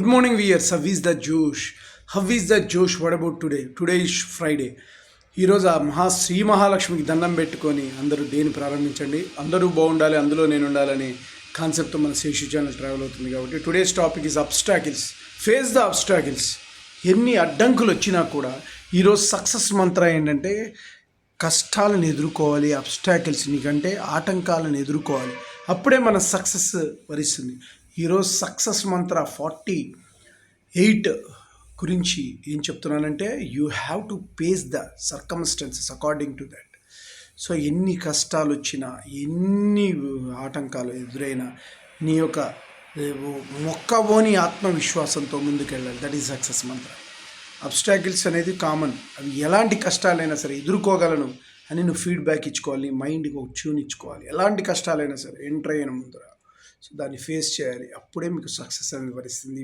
Good morning, viewers. How is the Josh? How is the Josh? What about today? Today is Friday. ఈరోజు ఆ శ్రీ మహాలక్ష్మికి దండం పెట్టుకొని అందరూ దేని ప్రారంభించండి. అందరూ బాగుండాలి, అందులో నేను ఉండాలని కాన్సెప్ట్తో మన శేషు ఛానల్ ట్రావెల్ అవుతుంది కాబట్టి today's topic is obstacles. Face the obstacles. ఎన్ని అడ్డంకులు వచ్చినా కూడా ఈరోజు సక్సెస్ మంత్రం ఏంటంటే కష్టాలను ఎదుర్కోవాలి, అబ్స్టాకిల్స్ నీకంటే ఆటంకాలను ఎదుర్కోవాలి, అప్పుడే మన సక్సెస్ వరిస్తుంది. ఈరోజు సక్సెస్ మంత్ర 48 గురించి ఏం చెప్తున్నానంటే you have to face the circumstances according to that. So ఎన్ని కష్టాలు వచ్చినా, ఎన్ని ఆటంకాలు ఎదురైనా నీ యొక్క మొక్కబోని ఆత్మవిశ్వాసంతో ముందుకెళ్ళాలి. That is success Mantra. Obstacles అనేది కామన్, అవి ఎలాంటి కష్టాలైనా సరే ఎదుర్కోగలను అని నువ్వు ఫీడ్బ్యాక్ ఇచ్చుకోవాలి, మైండ్కి ఒక ట్యూన్ ఇచ్చుకోవాలి. ఎలాంటి కష్టాలైనా సరే ఎంటర్ అయిన ముందర సో దాన్ని ఫేస్ చేయాలి, అప్పుడే మీకు సక్సెస్ అనేది వరిస్తుంది.